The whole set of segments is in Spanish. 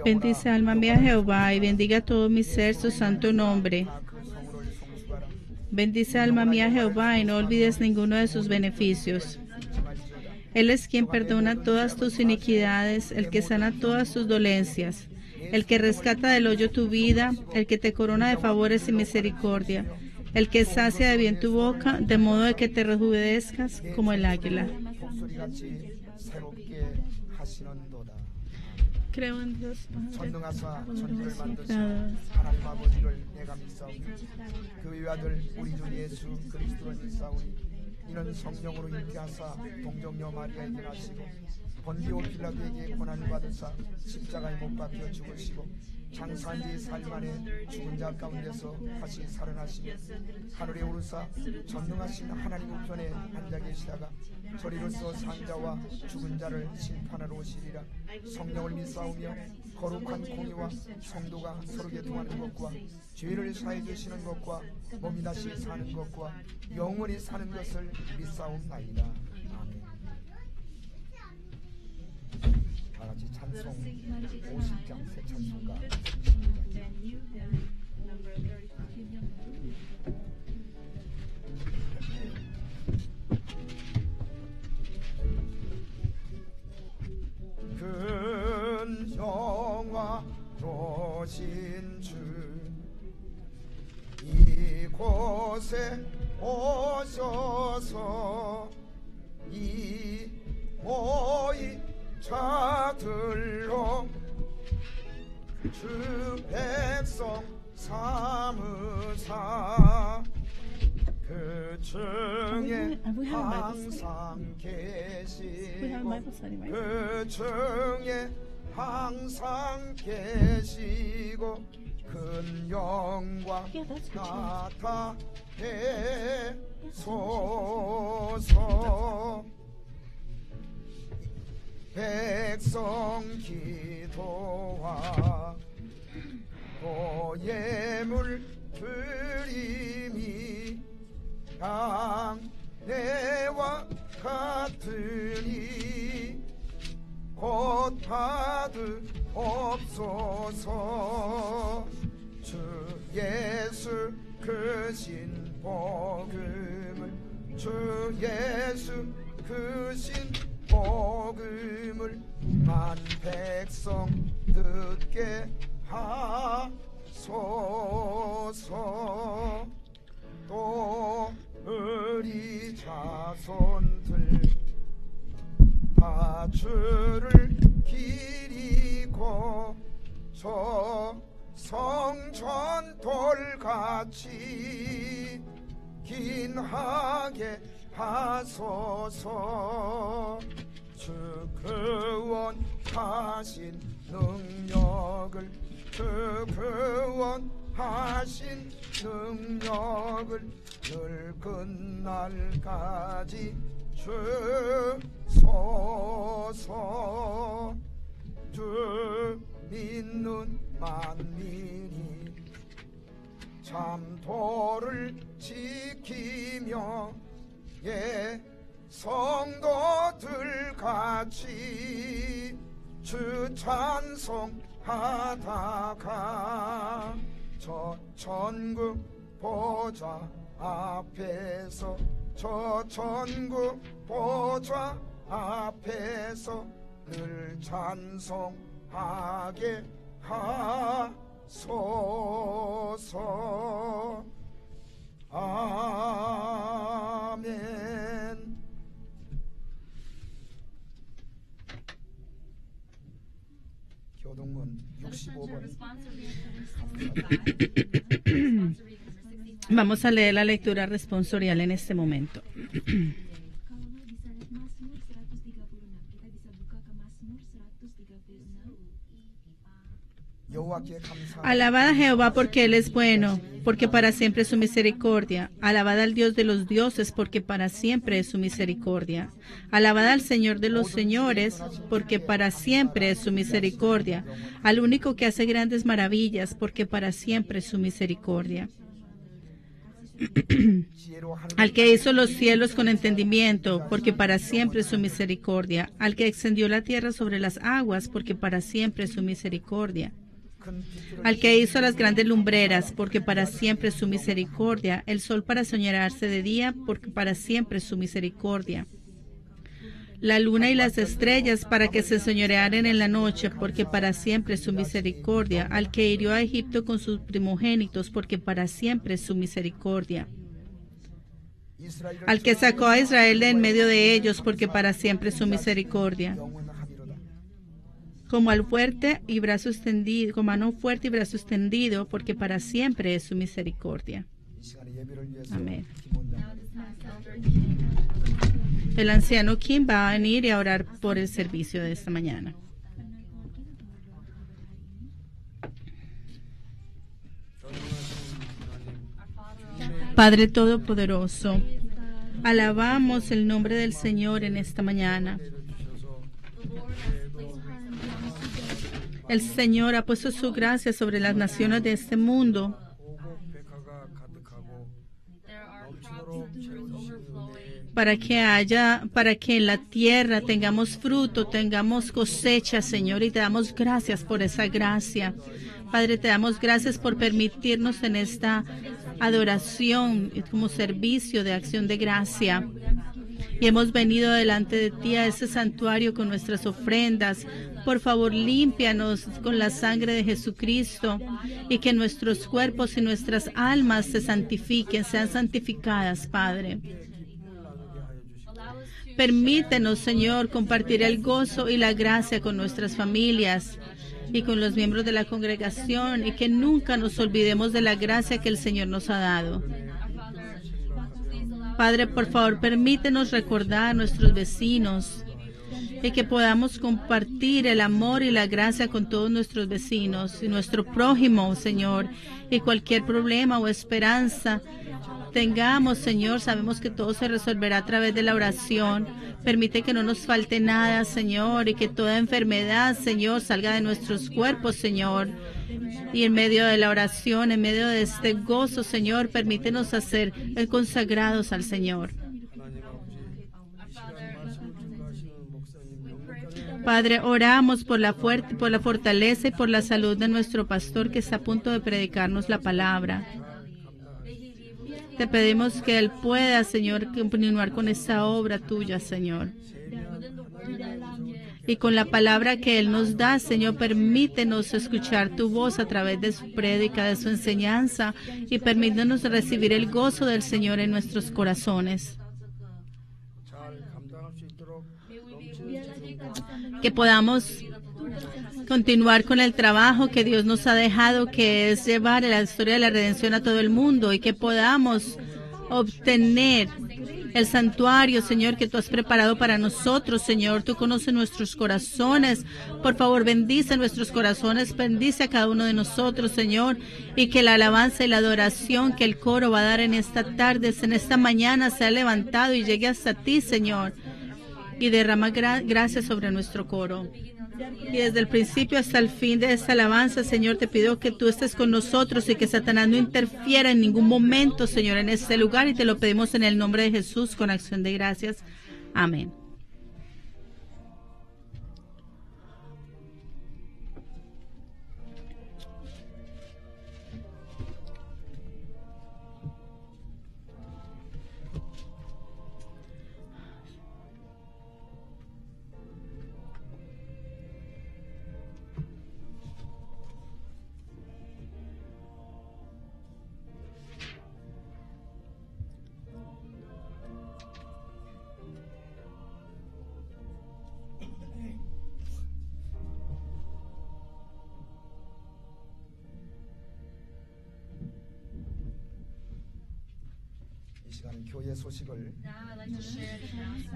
Bendice alma mía Jehová, y bendiga todo mi ser su santo nombre. Bendice alma mía Jehová, y no olvides ninguno de sus beneficios. Él es quien perdona todas tus iniquidades, el que sana todas tus dolencias, el que rescata del hoyo tu vida, el que te corona de favores y misericordia, el que sacia de bien tu boca, de modo de que te rejuvenezcas como el águila. Creo en Dios Padre, 하나님 아버지를 내가 믿사오니 그 외아들 우리 주 예수 그리스도를 믿사오니 이는 성령으로 잉태하사 동정녀 마리아에게 나시고 본디오 빌라도에게 고난을 받으사 십자가에 못 박혀 죽으시고 장사한 지 사흘 만에 죽은 자 가운데서 다시 살아나시며 하늘에 오르사 전능하신 하나님 우편에 앉아 계시다가 저리로서 산자와 죽은 자를 심판하러 오시리라. 성령을 믿사오며 거룩한 공의와 성도가 서로 교통하는 것과 죄를 사해 주시는 것과 몸이 다시 사는 것과 영원히 사는 것을 믿사옵나이다. 아멘. 다 같이 찬송 50장 새 찬송가 근정화로신 주 이곳에 오셔서 이 모인 자들로 주 백성 삼으사 그 중에 항상 계시고 그 중에 항상 계시고 큰 영광 나타내소서. 백성 기도와 또 예물 드림이 양내와 같으니 곧 받으옵소서. 주 예수 크신 복음을 주 예수 크신 복음을 만 백성 듣게 하소서. 또 우리 자손들 다 주를 기리고 저 성전 돌같이 긴하게 하소서. 주 구원하신 능력을 주 구원하신 능력을 늘 끝날까지 주소서. 주 믿는 만민이 참도를 지키며 예 성도들 같이 주 찬송하다가 저 천국 보좌 앞에서 저 천국 보좌 앞에서 늘 찬송하게 하소서. 아멘. 교동문 65번. Vamos a leer la lectura responsorial en este momento. Alabad a Jehová porque Él es bueno, porque para siempre es su misericordia. Alabad al Dios de los dioses, porque para siempre es su misericordia. Alabad al Señor de los señores, porque para siempre es su misericordia. Al único que hace grandes maravillas, porque para siempre es su misericordia. Al que hizo los cielos con entendimiento, porque para siempre es su misericordia. Al que extendió la tierra sobre las aguas, porque para siempre es su misericordia. Al que hizo las grandes lumbreras, porque para siempre es su misericordia. El sol para señorearse de día, porque para siempre es su misericordia. La luna y las estrellas para que se señorearen en la noche, porque para siempre es su misericordia. Al que hirió a Egipto con sus primogénitos, porque para siempre es su misericordia. Al que sacó a Israel de en medio de ellos, porque para siempre es su misericordia. Como al fuerte y brazo extendido, como mano fuerte y brazo extendido, porque para siempre es su misericordia. Amén. El anciano Kim va a venir y a orar por el servicio de esta mañana. Padre Todopoderoso, alabamos el nombre del Señor en esta mañana. El Señor ha puesto su gracia sobre las naciones de este mundo. Para que en la tierra tengamos fruto, tengamos cosecha, Señor, y te damos gracias por esa gracia. Padre, te damos gracias por permitirnos en esta adoración como servicio de acción de gracia. Y hemos venido delante de ti a ese santuario con nuestras ofrendas. Por favor, límpianos con la sangre de Jesucristo y que nuestros cuerpos y nuestras almas se santifiquen, sean santificadas, Padre. Permítenos, Señor, compartir el gozo y la gracia con nuestras familias y con los miembros de la congregación, y que nunca nos olvidemos de la gracia que el Señor nos ha dado. Padre, por favor, permítenos recordar a nuestros vecinos y que podamos compartir el amor y la gracia con todos nuestros vecinos y nuestro prójimo, Señor, y cualquier problema o esperanza tengamos, Señor, sabemos que todo se resolverá a través de la oración. Permite que no nos falte nada, Señor, y que toda enfermedad, Señor, salga de nuestros cuerpos, Señor. Y en medio de la oración, en medio de este gozo, Señor, permítenos ser consagrados al Señor. Padre, oramos por la fortaleza y por la salud de nuestro pastor que está a punto de predicarnos la palabra. Te pedimos que Él pueda, Señor, continuar con esa obra tuya, Señor. Y con la palabra que Él nos da, Señor, permítenos escuchar tu voz a través de su prédica, de su enseñanza, y permítenos recibir el gozo del Señor en nuestros corazones. Que podamos continuar con el trabajo que Dios nos ha dejado, que es llevar la historia de la redención a todo el mundo, y que podamos obtener el santuario, Señor, que tú has preparado para nosotros, Señor. Tú conoces nuestros corazones. Por favor, bendice nuestros corazones, bendice a cada uno de nosotros, Señor, y que la alabanza y la adoración que el coro va a dar en esta tarde, en esta mañana, sea levantado y llegue hasta ti, Señor, y derrama gracias sobre nuestro coro. Y desde el principio hasta el fin de esta alabanza, Señor, te pido que tú estés con nosotros y que Satanás no interfiera en ningún momento, Señor, en este lugar, y te lo pedimos en el nombre de Jesús con acción de gracias. Amén.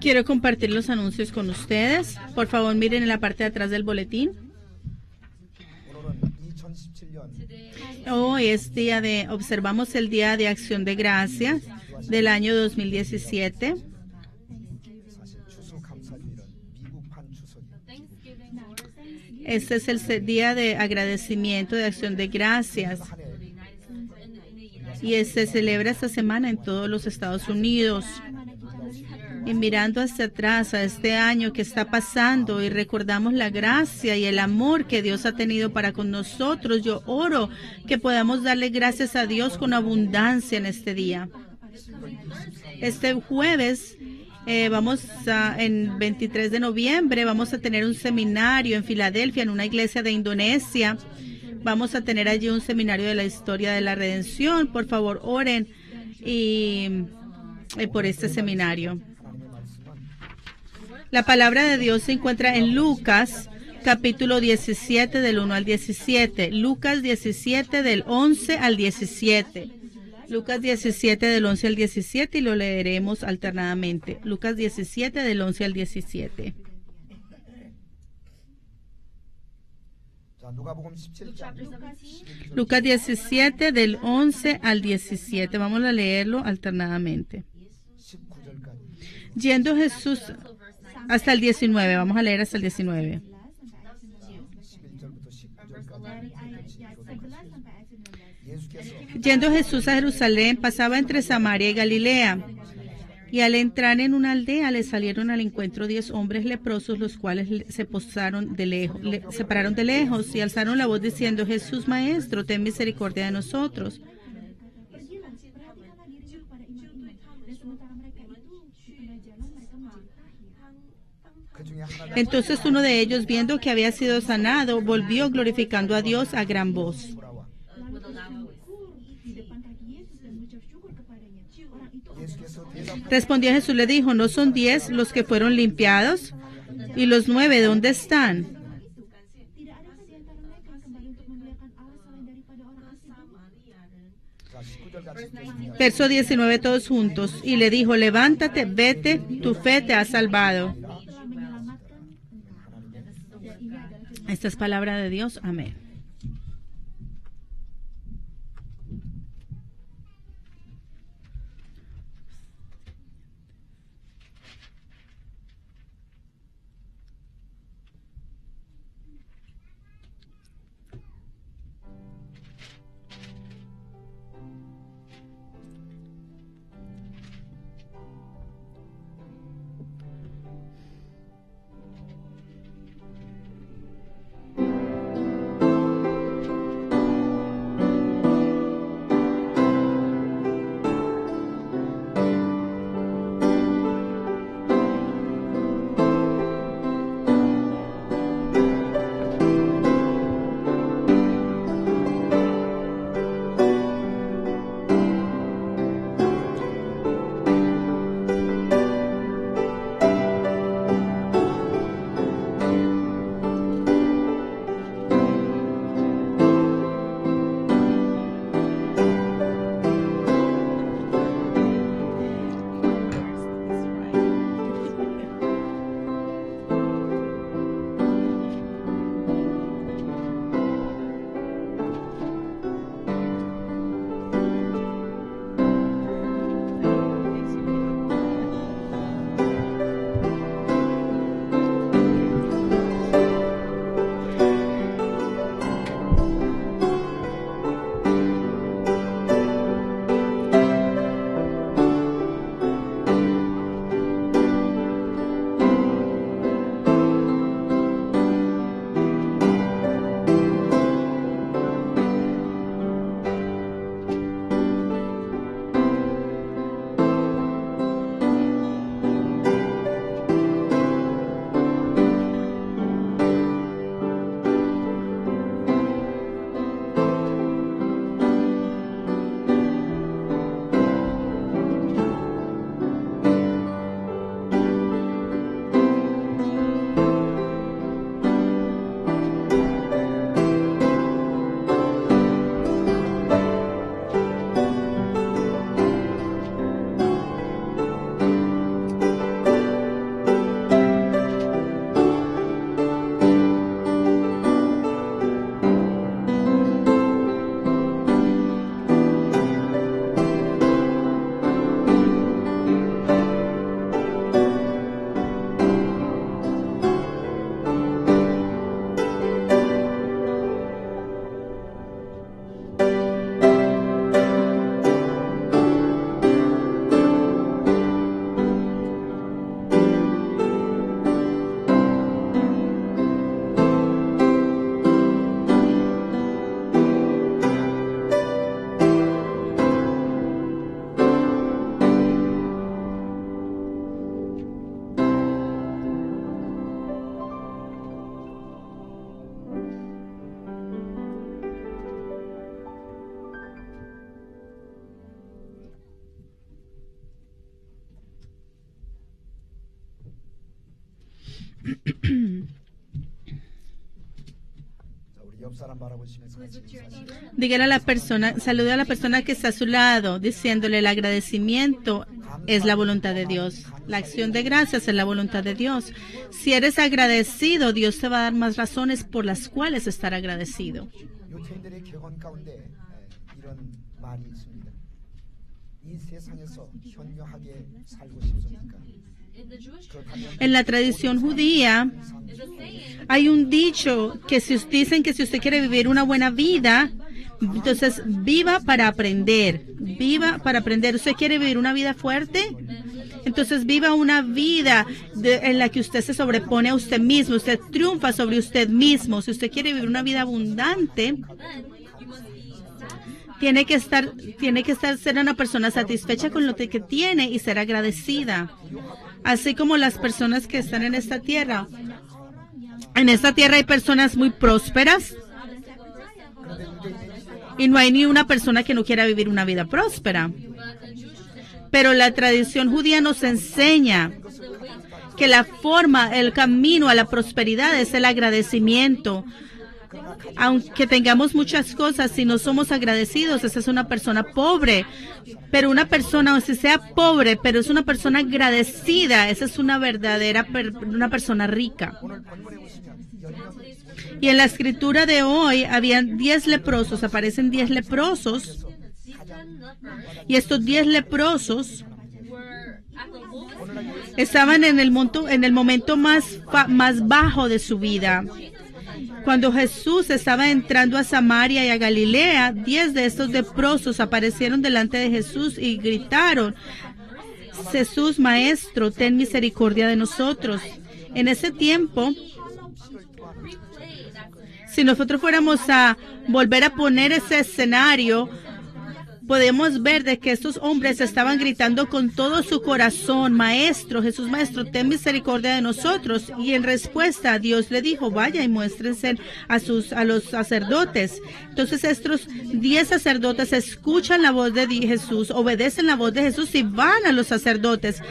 Quiero compartir los anuncios con ustedes. Por favor, miren en la parte de atrás del boletín. Hoy es observamos el Día de Acción de Gracias del año 2017. Este es el día de agradecimiento, de acción de gracias. y se celebra esta semana en todos los Estados Unidos. Y mirando hacia atrás a este año que está pasando y recordamos la gracia y el amor que Dios ha tenido para con nosotros, yo oro que podamos darle gracias a Dios con abundancia en este día. Este jueves en 23 de noviembre vamos a tener un seminario en Filadelfia, en una iglesia de Indonesia. Vamos a tener allí un seminario de la historia de la redención. Por favor, oren por este seminario. La palabra de Dios se encuentra en Lucas, capítulo 17, del 1 al 17. Lucas 17, del 11 al 17. Lucas 17, del 11 al 17, y lo leeremos alternadamente. Lucas 17, del 11 al 17. Lucas 17, del 11 al 17. Vamos a leerlo alternadamente. Yendo Jesús hasta el 19. Vamos a leer hasta el 19. Yendo Jesús a Jerusalén, pasaba entre Samaria y Galilea. Y al entrar en una aldea, le salieron al encuentro 10 hombres leprosos, los cuales se pararon de lejos y alzaron la voz diciendo: Jesús, Maestro, ten misericordia de nosotros. Entonces uno de ellos, viendo que había sido sanado, volvió glorificando a Dios a gran voz. Respondió Jesús, le dijo: ¿no son 10 los que fueron limpiados? ¿Y los 9 dónde están? Verso 19, todos juntos. Y le dijo: levántate, vete, tu fe te ha salvado. Esta es palabra de Dios. Amén. 옆 사람 바라보시면서 같이 인사하시죠. Dígale a la persona, salude a la persona que está a su lado, diciéndole el agradecimiento es la voluntad de Dios. La acción de gracias es la voluntad de Dios. Si eres agradecido, Dios te va a dar más razones por las cuales estar agradecido. 유태인들의 격언 가운데 이런 말이 있습니다. 이 세상에서 현명하게 살고 싶습니까? En la tradición judía hay un dicho que dicen que si usted quiere vivir una buena vida, entonces viva para aprender. Viva para aprender. ¿Usted quiere vivir una vida fuerte? Entonces viva una vida en la que usted se sobrepone a usted mismo, usted triunfa sobre usted mismo. Si usted quiere vivir una vida abundante, tiene que ser una persona satisfecha con lo que tiene y ser agradecida. Así como las personas que están en esta tierra. En esta tierra hay personas muy prósperas y no hay ni una persona que no quiera vivir una vida próspera. Pero la tradición judía nos enseña que la forma, el camino a la prosperidad es el agradecimiento. Aunque tengamos muchas cosas, si no somos agradecidos, esa es una persona pobre. Pero una persona, o si sea pobre, pero es una persona agradecida, esa es una verdadera, una persona rica. Y en la escritura de hoy, habían 10 leprosos, aparecen 10 leprosos. Y estos 10 leprosos estaban en el momento más bajo de su vida. Cuando Jesús estaba entrando a Samaria y a Galilea, 10 de estos leprosos aparecieron delante de Jesús y gritaron: Jesús, Maestro, ten misericordia de nosotros. En ese tiempo, si nosotros fuéramos a volver a poner ese escenario, podemos ver de que estos hombres estaban gritando con todo su corazón: Maestro, Jesús Maestro, ten misericordia de nosotros. Y en respuesta, Dios le dijo: vaya y muéstrense a los sacerdotes. Entonces estos 10 sacerdotes escuchan la voz de Jesús, obedecen la voz de Jesús y van a los sacerdotes.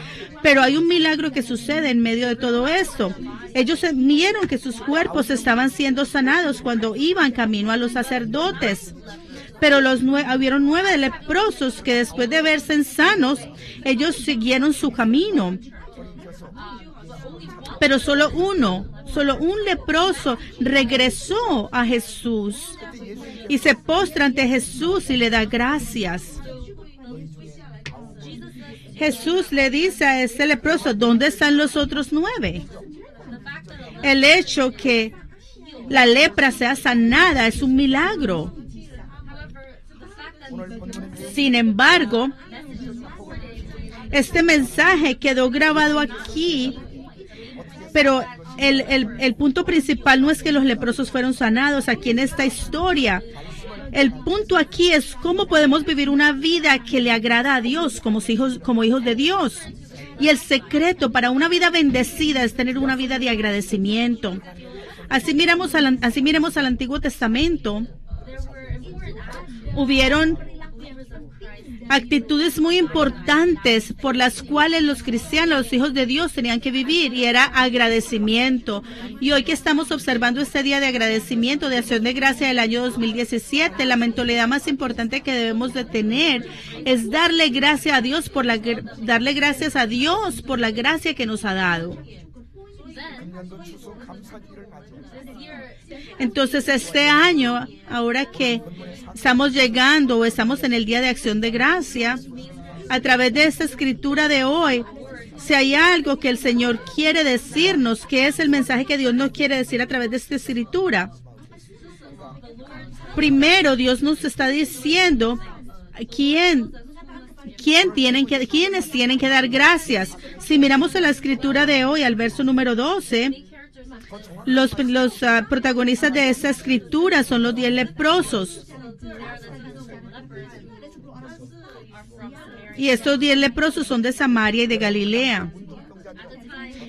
Pero hay un milagro que sucede en medio de todo esto. Ellos vieron que sus cuerpos estaban siendo sanados cuando iban camino a los sacerdotes. Pero hubieron 9 leprosos que después de verse sanos, ellos siguieron su camino. Pero solo un leproso regresó a Jesús y se postra ante Jesús y le da gracias. Jesús le dice a este leproso: ¿dónde están los otros 9? El hecho que la lepra sea sanada es un milagro. Sin embargo, este mensaje quedó grabado aquí, pero el punto principal no es que los leprosos fueron sanados aquí en esta historia. El punto aquí es cómo podemos vivir una vida que le agrada a Dios como hijos de Dios. Y el secreto para una vida bendecida es tener una vida de agradecimiento. Así miremos al Antiguo Testamento. Hubieron actitudes muy importantes por las cuales los cristianos, los hijos de Dios, tenían que vivir, y era agradecimiento. Y hoy que estamos observando este día de agradecimiento, de acción de gracia del año 2017, la mentalidad más importante que debemos de tener es darle gracias a Dios por la gracia que nos ha dado. Entonces este año, ahora que estamos llegando o estamos en el Día de Acción de Gracia, a través de esta escritura de hoy, si hay algo que el Señor quiere decirnos, que es el mensaje que Dios nos quiere decir a través de esta escritura. Primero, Dios nos está diciendo quiénes tienen que dar gracias. Si miramos a la escritura de hoy, al verso número 12, los protagonistas de esta escritura son los 10 leprosos. Y estos 10 leprosos son de Samaria y de Galilea.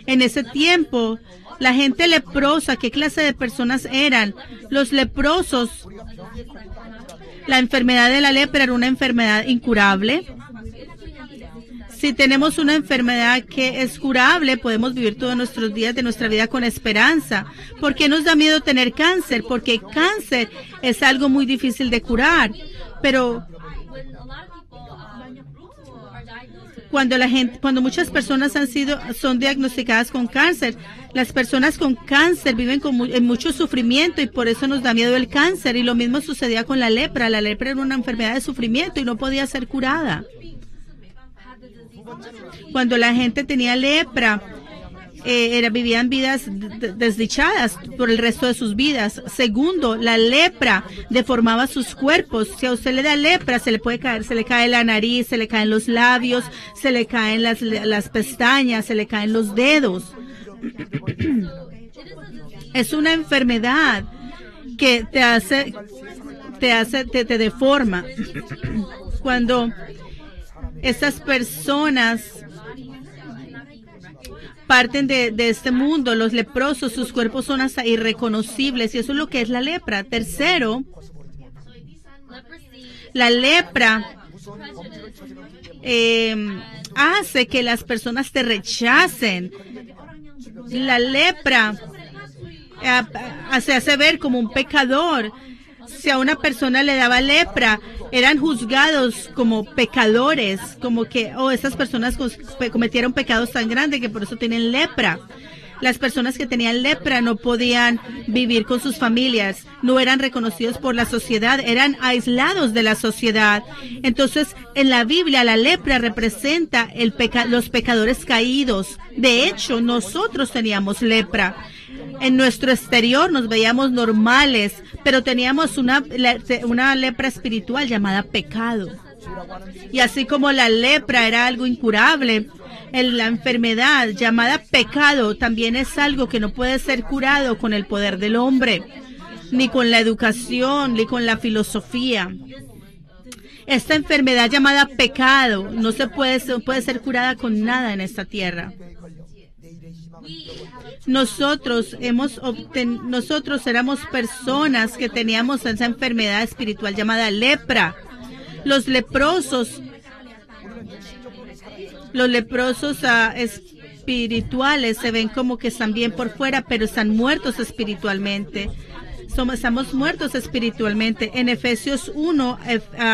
En ese tiempo, la gente leprosa, ¿qué clase de personas eran? Los leprosos, la enfermedad de la lepra era una enfermedad incurable. Si tenemos una enfermedad que es curable, podemos vivir todos nuestros días de nuestra vida con esperanza. ¿Por qué nos da miedo tener cáncer? Porque cáncer es algo muy difícil de curar. Pero cuando muchas personas son diagnosticadas con cáncer, las personas con cáncer viven en mucho sufrimiento y por eso nos da miedo el cáncer. Y lo mismo sucedía con la lepra. La lepra era una enfermedad de sufrimiento y no podía ser curada. Cuando la gente tenía lepra, vivían vidas desdichadas por el resto de sus vidas. Segundo, la lepra deformaba sus cuerpos. Si a usted le da lepra, se le cae la nariz, se le caen los labios, se le caen las pestañas, se le caen los dedos. Es una enfermedad que te deforma. Cuando estas personas parten de este mundo, los leprosos, sus cuerpos son hasta irreconocibles, y eso es lo que es la lepra. Tercero, la lepra hace que las personas te rechacen. La lepra se hace ver como un pecador. Si a una persona le daba lepra, eran juzgados como pecadores, como que, esas personas cometieron pecados tan grandes que por eso tienen lepra. Las personas que tenían lepra no podían vivir con sus familias, no eran reconocidos por la sociedad, eran aislados de la sociedad. Entonces, en la Biblia, la lepra representa los pecadores caídos. De hecho, nosotros teníamos lepra. En nuestro exterior nos veíamos normales, pero teníamos una lepra espiritual llamada pecado. Y así como la lepra era algo incurable, la enfermedad llamada pecado también es algo que no puede ser curado con el poder del hombre, ni con la educación, ni con la filosofía. Esta enfermedad llamada pecado no puede ser curada con nada en esta tierra. Nosotros éramos personas que teníamos esa enfermedad espiritual llamada lepra. Los leprosos espirituales se ven como que están bien por fuera, pero están muertos espiritualmente. Estamos muertos espiritualmente. En Efesios 1,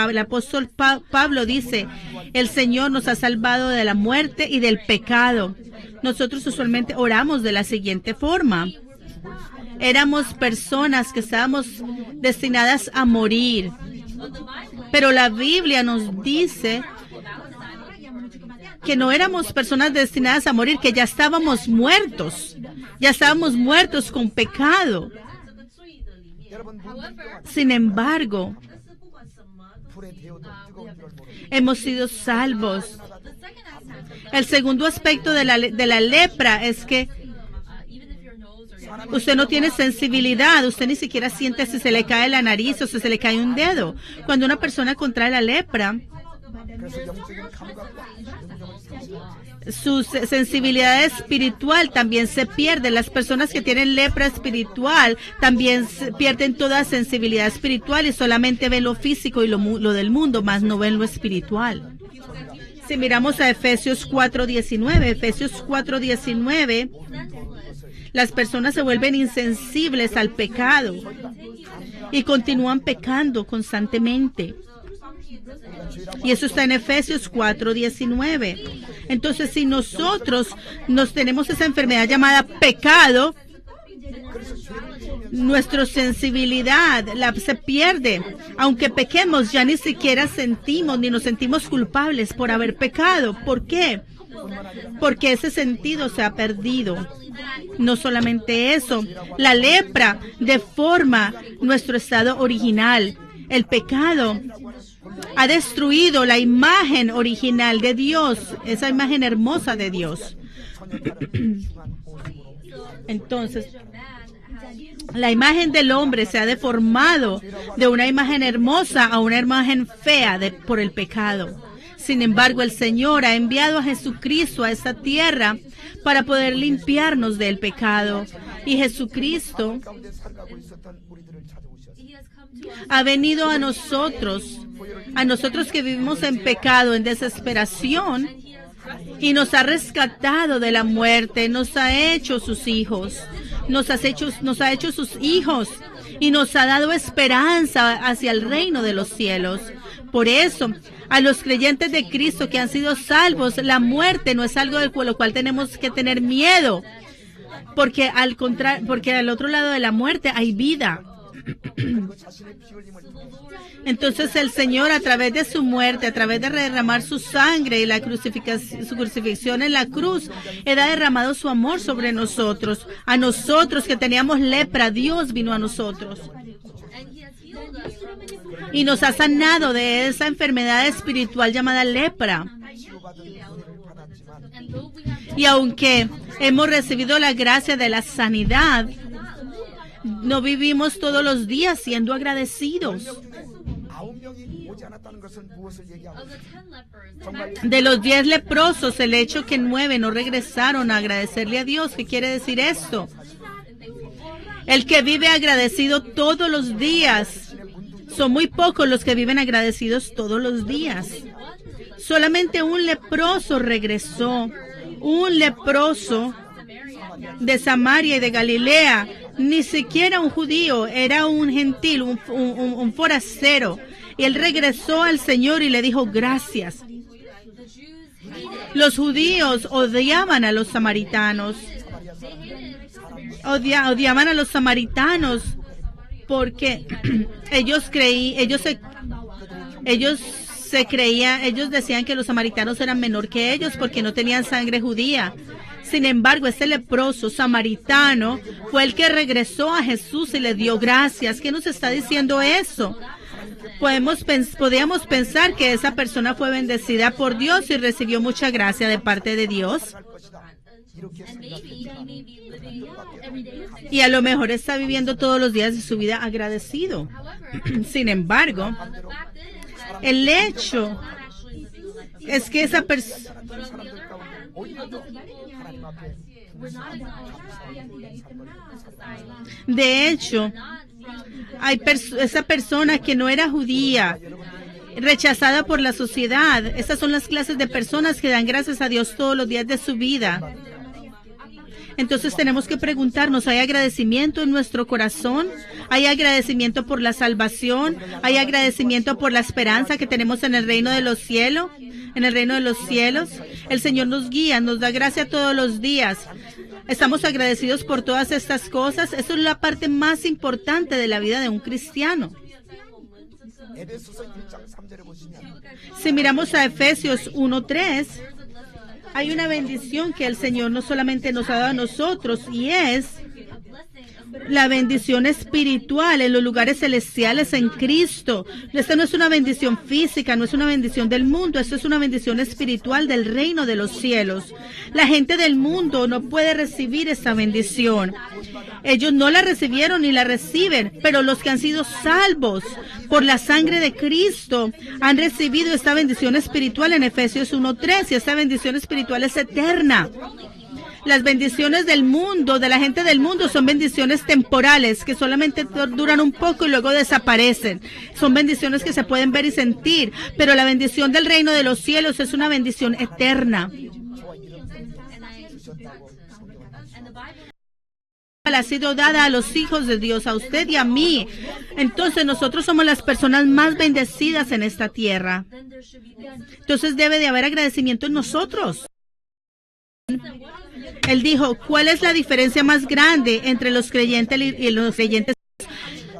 el apóstol Pablo dice, el Señor nos ha salvado de la muerte y del pecado. Nosotros usualmente oramos de la siguiente forma. Éramos personas que estábamos destinadas a morir. Pero la Biblia nos dice que no éramos personas destinadas a morir, que ya estábamos muertos. Ya estábamos muertos con pecado. Sin embargo, hemos sido salvos. El segundo aspecto de la lepra es que usted no tiene sensibilidad, usted ni siquiera siente si se le cae la nariz o si se le cae un dedo. Cuando una persona contrae la lepra, su sensibilidad espiritual también se pierde. Las personas que tienen lepra espiritual también pierden toda sensibilidad espiritual y solamente ven lo físico y lo del mundo, más no ven lo espiritual. Si miramos a Efesios 4:19, las personas se vuelven insensibles al pecado y continúan pecando constantemente. Y eso está en Efesios 4:19. Entonces, si nosotros tenemos esa enfermedad llamada pecado, nuestra sensibilidad se pierde. Aunque pequemos, ya ni siquiera sentimos ni nos sentimos culpables por haber pecado. ¿Por qué? Porque ese sentido se ha perdido. No solamente eso, la lepra deforma nuestro estado original. El pecado ha destruido la imagen original de Dios, esa imagen hermosa de Dios. Entonces, la imagen del hombre se ha deformado de una imagen hermosa a una imagen fea por el pecado. Sin embargo, el Señor ha enviado a Jesucristo a esta tierra para poder limpiarnos del pecado. Y Jesucristo ha venido a nosotros que vivimos en pecado, en desesperación, y nos ha rescatado de la muerte, nos ha hecho sus hijos, nos ha hecho sus hijos y nos ha dado esperanza hacia el reino de los cielos. Por eso, a los creyentes de Cristo que han sido salvos, la muerte no es algo de lo cual tenemos que tener miedo, porque al otro lado de la muerte hay vida. Entonces el Señor, a través de su muerte, a través de derramar su sangre y su crucifixión en la cruz, ha derramado su amor sobre nosotros. A nosotros que teníamos lepra, Dios vino a nosotros y nos ha sanado de esa enfermedad espiritual llamada lepra. Y aunque hemos recibido la gracia de la sanidad, no vivimos todos los días siendo agradecidos. De los 10 leprosos, el hecho que 9 no regresaron a agradecerle a Dios. ¿Qué quiere decir esto? El que vive agradecido todos los días. Son muy pocos los que viven agradecidos todos los días. Solamente un leproso regresó. Un leproso de Samaria y de Galilea. Ni siquiera un judío, era un gentil, un forastero. Y él regresó al Señor y le dijo gracias. Los judíos odiaban a los samaritanos. Odiaban a los samaritanos porque ellos decían que los samaritanos eran menor que ellos porque no tenían sangre judía. Sin embargo, ese leproso samaritano fue el que regresó a Jesús y le dio gracias. ¿Qué nos está diciendo eso? Podríamos pensar que esa persona fue bendecida por Dios y recibió mucha gracia de parte de Dios. Y a lo mejor está viviendo todos los días de su vida agradecido. Sin embargo, el hecho es que esa persona... De hecho, esa persona que no era judía, rechazada por la sociedad, esas son las clases de personas que dan gracias a Dios todos los días de su vida. Entonces tenemos que preguntarnos, ¿hay agradecimiento en nuestro corazón? ¿Hay agradecimiento por la salvación? ¿Hay agradecimiento por la esperanza que tenemos en el reino de los cielos? En el reino de los cielos, el Señor nos guía, nos da gracia todos los días. Estamos agradecidos por todas estas cosas. Eso es la parte más importante de la vida de un cristiano. Si miramos a Efesios 1:3, hay una bendición que el Señor no solamente nos ha dado a nosotros, y es la bendición espiritual en los lugares celestiales en Cristo. Esta no es una bendición física, no es una bendición del mundo, esto es una bendición espiritual del reino de los cielos. La gente del mundo no puede recibir esta bendición. Ellos no la recibieron ni la reciben, pero los que han sido salvos por la sangre de Cristo han recibido esta bendición espiritual en Efesios 1:3, y esta bendición espiritual es eterna. Las bendiciones del mundo, de la gente del mundo, son bendiciones temporales que solamente duran un poco y luego desaparecen. Son bendiciones que se pueden ver y sentir, pero la bendición del reino de los cielos es una bendición eterna. Ha sido dada a los hijos de Dios, a usted y a mí. Entonces nosotros somos las personas más bendecidas en esta tierra. Entonces debe de haber agradecimiento en nosotros. Él dijo, ¿cuál es la diferencia más grande entre los creyentes y los creyentes?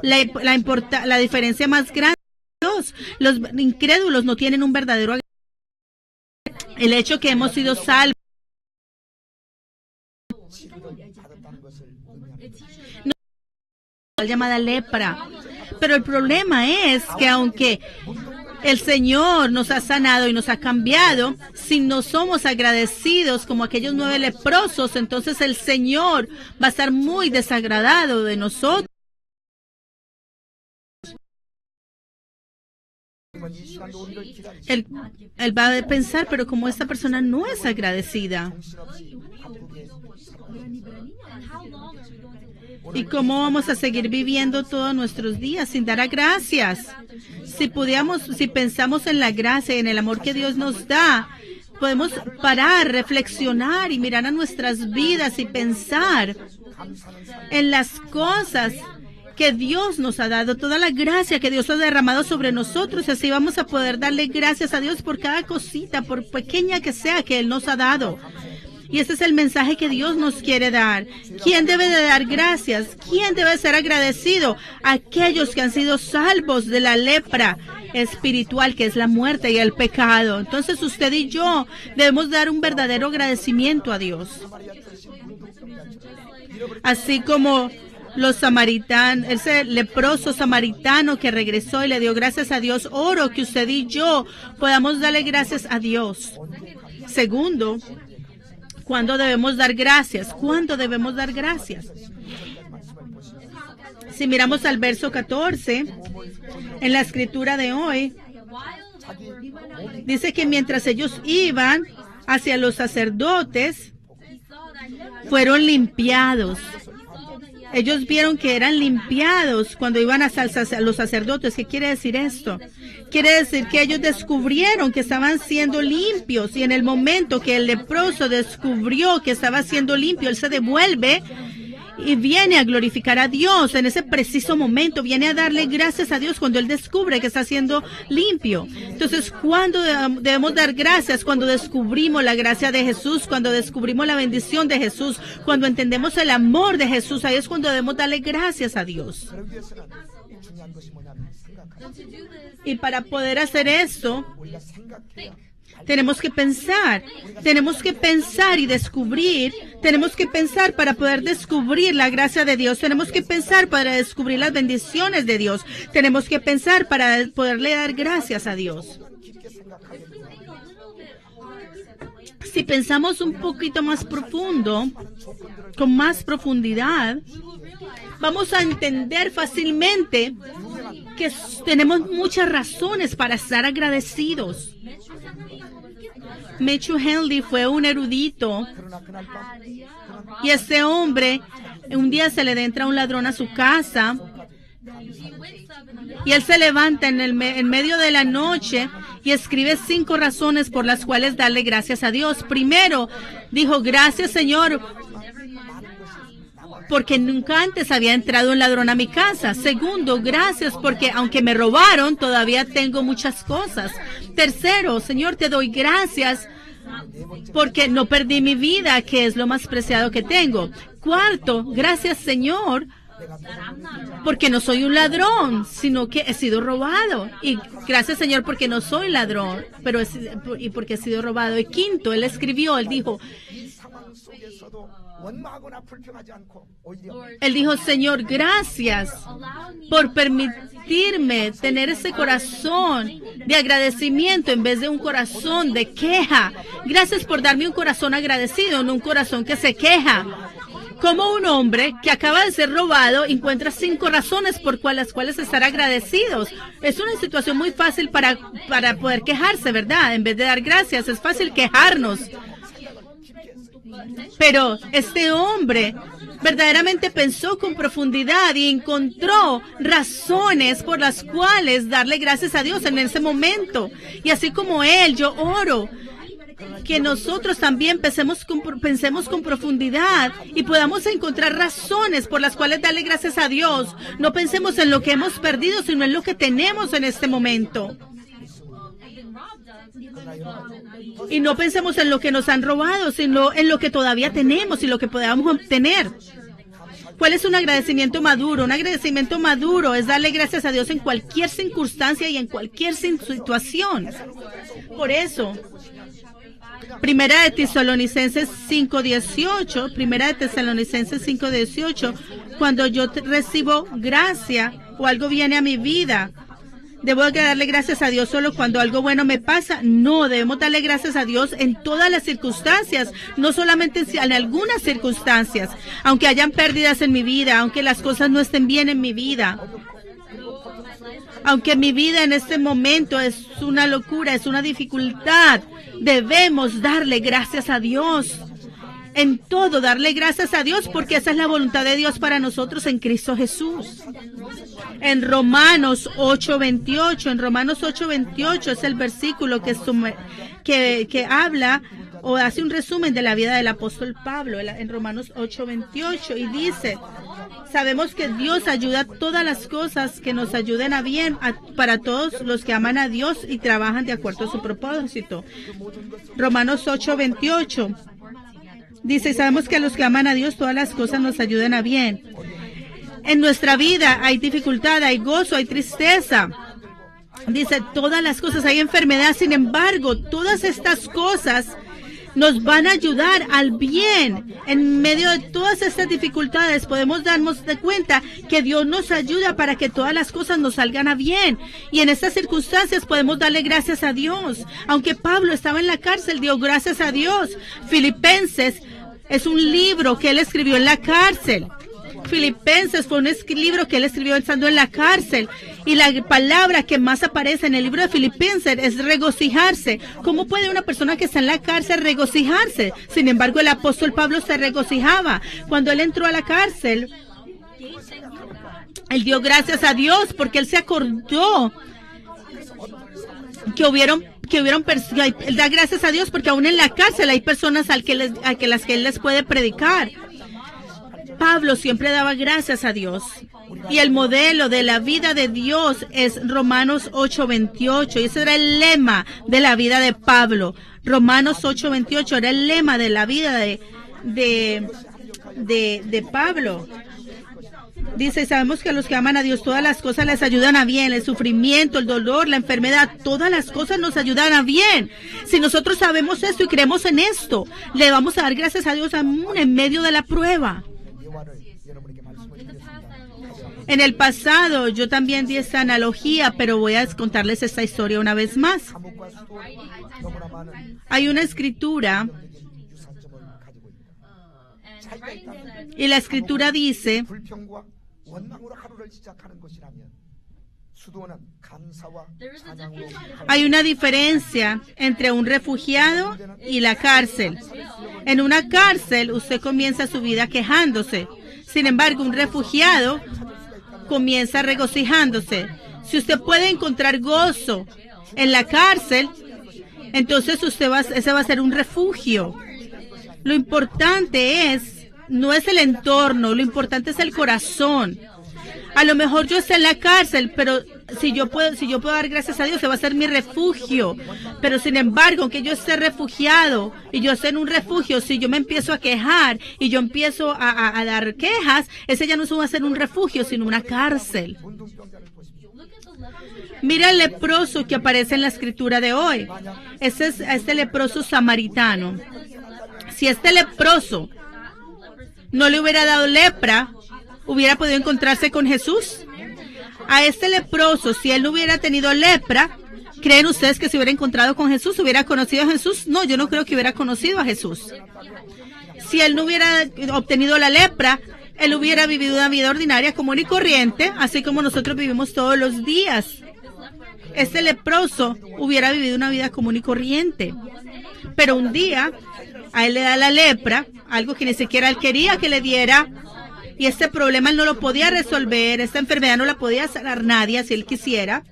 La diferencia más grande es que los incrédulos no tienen un verdadero agradecimiento. El hecho que hemos sido salvos llamada lepra. Pero el problema es que aunque el Señor nos ha sanado y nos ha cambiado, si no somos agradecidos como aquellos 9 leprosos, entonces el Señor va a estar muy desagradado de nosotros. Él va a pensar, pero como esta persona no es agradecida, ¿y cómo vamos a seguir viviendo todos nuestros días sin dar gracias? Si pensamos en la gracia y en el amor que Dios nos da, podemos parar, reflexionar y mirar a nuestras vidas y pensar en las cosas que Dios nos ha dado, toda la gracia que Dios ha derramado sobre nosotros, y así vamos a poder darle gracias a Dios por cada cosita, por pequeña que sea, que Él nos ha dado. Y este es el mensaje que Dios nos quiere dar. ¿Quién debe de dar gracias? ¿Quién debe ser agradecido? Aquellos que han sido salvos de la lepra espiritual, que es la muerte y el pecado. Entonces usted y yo debemos dar un verdadero agradecimiento a Dios. Así como los samaritanos, ese leproso samaritano que regresó y le dio gracias a Dios, oro que usted y yo podamos darle gracias a Dios. Segundo, ¿cuándo debemos dar gracias? ¿Cuándo debemos dar gracias? Si miramos al verso 14, en la escritura de hoy, dice que mientras ellos iban hacia los sacerdotes, fueron limpiados. Ellos vieron que eran limpiados cuando iban a los sacerdotes. ¿Qué quiere decir esto? Quiere decir que ellos descubrieron que estaban siendo limpios, y en el momento que el leproso descubrió que estaba siendo limpio, él se devuelve y viene a glorificar a Dios. En ese preciso momento viene a darle gracias a Dios cuando él descubre que está siendo limpio. Entonces, ¿cuándo debemos dar gracias? Cuando descubrimos la gracia de Jesús, cuando descubrimos la bendición de Jesús, cuando entendemos el amor de Jesús. Ahí es cuando debemos darle gracias a Dios. Y para poder hacer esto, tenemos que pensar y descubrir, tenemos que pensar para poder descubrir la gracia de Dios, tenemos que pensar para descubrir las bendiciones de Dios, tenemos que pensar para poderle dar gracias a Dios. Si pensamos un poquito más profundo, con más profundidad, vamos a entender fácilmente que tenemos muchas razones para estar agradecidos. Matthew Henry fue un erudito, y este hombre, un día se le entra un ladrón a su casa, y él se levanta en medio de la noche y escribe 5 razones por las cuales darle gracias a Dios. Primero, dijo: gracias, Señor, porque nunca antes había entrado un ladrón a mi casa. Segundo, gracias porque aunque me robaron, todavía tengo muchas cosas. Tercero, Señor, te doy gracias porque no perdí mi vida, que es lo más preciado que tengo. Cuarto, gracias, Señor, porque no soy un ladrón, sino que he sido robado. Y gracias, Señor, porque no soy ladrón, y porque he sido robado. Y quinto, él dijo, Señor, gracias por permitirme tener ese corazón de agradecimiento en vez de un corazón de queja. Gracias por darme un corazón agradecido, no un corazón que se queja. Como un hombre que acaba de ser robado encuentra 5 razones por las cuales estar agradecidos. Es una situación muy fácil para poder quejarse, ¿verdad? En vez de dar gracias, es fácil quejarnos. Pero este hombre verdaderamente pensó con profundidad y encontró razones por las cuales darle gracias a Dios en ese momento. Y así como él, yo oro que nosotros también pensemos con profundidad y podamos encontrar razones por las cuales darle gracias a Dios. No pensemos en lo que hemos perdido, sino en lo que tenemos en este momento. Y no pensemos en lo que nos han robado, sino en lo que todavía tenemos y lo que podamos obtener. ¿Cuál es un agradecimiento maduro? Un agradecimiento maduro es darle gracias a Dios en cualquier circunstancia y en cualquier situación. Por eso, Primera de Tesalonicenses 5:18, cuando yo recibo gracia o algo viene a mi vida, ¿debo darle gracias a Dios solo cuando algo bueno me pasa? No, debemos darle gracias a Dios en todas las circunstancias, no solamente en algunas circunstancias, aunque hayan pérdidas en mi vida, aunque las cosas no estén bien en mi vida. Aunque mi vida en este momento es una locura, es una dificultad, debemos darle gracias a Dios en todo darle gracias a Dios, porque esa es la voluntad de Dios para nosotros en Cristo Jesús. En Romanos 8:28, en Romanos 8:28 es el versículo que habla o hace un resumen de la vida del apóstol Pablo, en Romanos 8:28, y dice: sabemos que Dios ayuda a todas las cosas que nos ayuden a bien para todos los que aman a Dios y trabajan de acuerdo a su propósito. Romanos 8:28 dice: sabemos que a los que aman a Dios todas las cosas nos ayudan a bien. En nuestra vida hay dificultad, hay gozo, hay tristeza. Dice, todas las cosas, hay enfermedad. Sin embargo, todas estas cosas nos van a ayudar al bien. En medio de todas estas dificultades podemos darnos de cuenta que Dios nos ayuda para que todas las cosas nos salgan a bien. Y en estas circunstancias podemos darle gracias a Dios. Aunque Pablo estaba en la cárcel, dio gracias a Dios. Filipenses es un libro que él escribió en la cárcel. Filipenses fue un libro que él escribió estando en la cárcel. Y la palabra que más aparece en el libro de Filipenses es regocijarse. ¿Cómo puede una persona que está en la cárcel regocijarse? Sin embargo, el apóstol Pablo se regocijaba. Cuando él entró a la cárcel, él dio gracias a Dios porque él se acordó él da gracias a Dios porque aún en la cárcel hay personas a las que él les puede predicar. Pablo siempre daba gracias a Dios. Y el modelo de la vida de Dios es Romanos 8:28. Y ese era el lema de la vida de Pablo. Romanos 8:28 era el lema de la vida de Pablo. Dice, sabemos que a los que aman a Dios todas las cosas les ayudan a bien. El sufrimiento, el dolor, la enfermedad, todas las cosas nos ayudan a bien. Si nosotros sabemos esto y creemos en esto, le vamos a dar gracias a Dios aún en medio de la prueba. En el pasado yo también di esta analogía, pero voy a contarles esta historia una vez más. Hay una escritura y la escritura dice: hay una diferencia entre un refugiado y la cárcel. En una cárcel usted comienza su vida quejándose. Sin embargo, un refugiado comienza regocijándose. Si usted puede encontrar gozo en la cárcel, entonces ese va a ser un refugio. Lo importante no es el entorno, lo importante es el corazón. A lo mejor yo estoy en la cárcel, pero si yo puedo dar gracias a Dios, se va a ser mi refugio. Pero sin embargo, aunque yo esté refugiado y yo esté en un refugio, si yo me empiezo a quejar y yo empiezo a dar quejas, ese ya no va a ser un refugio, sino una cárcel. Mira el leproso que aparece en la escritura de hoy. Ese es este leproso samaritano. Si este leproso no le hubiera dado lepra, ¿hubiera podido encontrarse con Jesús? A este leproso, si él no hubiera tenido lepra, ¿creen ustedes que se hubiera encontrado con Jesús? ¿Hubiera conocido a Jesús? No, yo no creo que hubiera conocido a Jesús. Si él no hubiera obtenido la lepra, él hubiera vivido una vida ordinaria, común y corriente, así como nosotros vivimos todos los días. Este leproso hubiera vivido una vida común y corriente. Pero un día, a él le da la lepra, algo que ni siquiera él quería que le diera, y este problema él no lo podía resolver, esta enfermedad no la podía sanar nadie si él quisiera.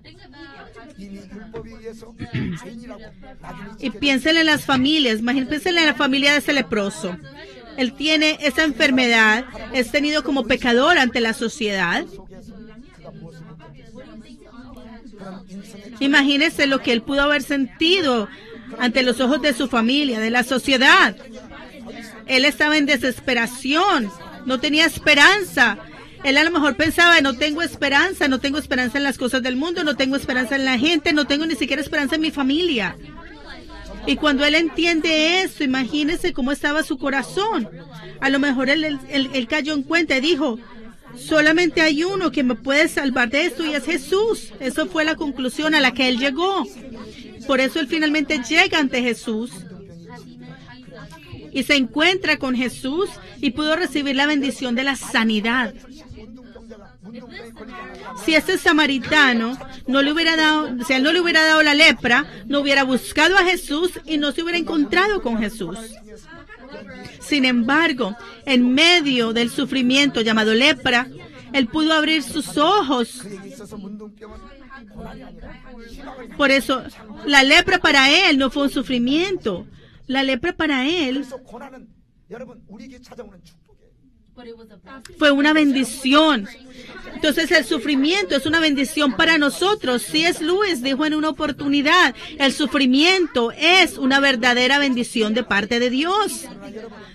Y piénsenle en las familias, piénsenle en la familia de ese leproso. Él tiene esa enfermedad, es tenido como pecador ante la sociedad. Imagínense lo que él pudo haber sentido ante los ojos de su familia, de la sociedad. Él estaba en desesperación. No tenía esperanza. Él a lo mejor pensaba, no tengo esperanza en las cosas del mundo, no tengo esperanza en la gente, no tengo ni siquiera esperanza en mi familia. Y cuando él entiende eso, imagínese cómo estaba su corazón. A lo mejor él cayó en cuenta y dijo, solamente hay uno que me puede salvar de esto y es Jesús. Eso fue la conclusión a la que él llegó. Por eso él finalmente llega ante Jesús y se encuentra con Jesús y pudo recibir la bendición de la sanidad. Si este samaritano no le hubiera dado, si él no le hubiera dado la lepra, no hubiera buscado a Jesús y no se hubiera encontrado con Jesús. Sin embargo, en medio del sufrimiento llamado lepra, él pudo abrir sus ojos. 그에게 있어서 문둥병은 고난이 아니라 희망을 Por eso, la lepra para él no fue un sufrimiento. La lepra para él 그래서 고난은 여러분 우리에게 찾아오는 축복이에요. fue una bendición. Entonces el sufrimiento es una bendición para nosotros. C.S. Lewis dijo en una oportunidad, el sufrimiento es una verdadera bendición de parte de Dios.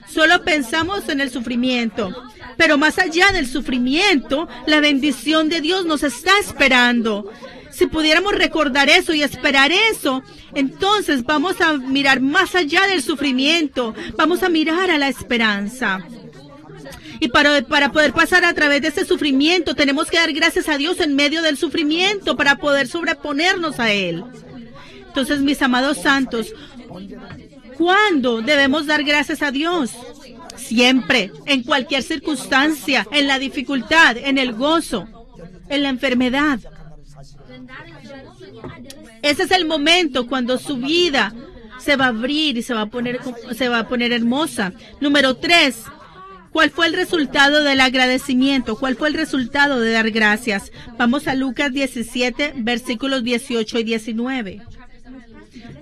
Solo pensamos en el sufrimiento, pero más allá del sufrimiento, la bendición de Dios nos está esperando. Si pudiéramos recordar eso y esperar eso, entonces vamos a mirar más allá del sufrimiento, vamos a mirar a la esperanza. Y para poder pasar a través de ese sufrimiento, tenemos que dar gracias a Dios en medio del sufrimiento para poder sobreponernos a Él. Entonces, mis amados santos, ¿cuándo debemos dar gracias a Dios? Siempre, en cualquier circunstancia, en la dificultad, en el gozo, en la enfermedad. Ese es el momento cuando su vida se va a abrir y se va a poner hermosa. Número 3. ¿Cuál fue el resultado del agradecimiento? ¿Cuál fue el resultado de dar gracias? Vamos a Lucas 17, versículos 18 y 19.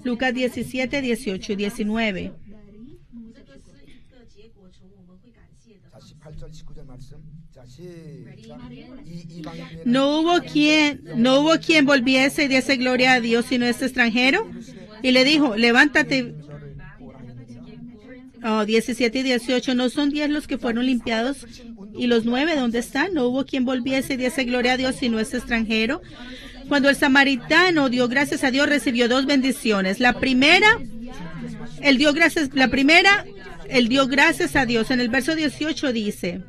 Lucas 17, 18 y 19. No hubo quien volviese y diese gloria a Dios sino este extranjero. Y le dijo, levántate. 17 y 18, ¿no son 10 los que fueron limpiados? ¿Y los 9 dónde están? No hubo quien volviese y diese gloria a Dios sino este extranjero. Cuando el samaritano dio gracias a Dios, recibió 2 bendiciones. La primera, él dio gracias a Dios. En el verso 18 dice,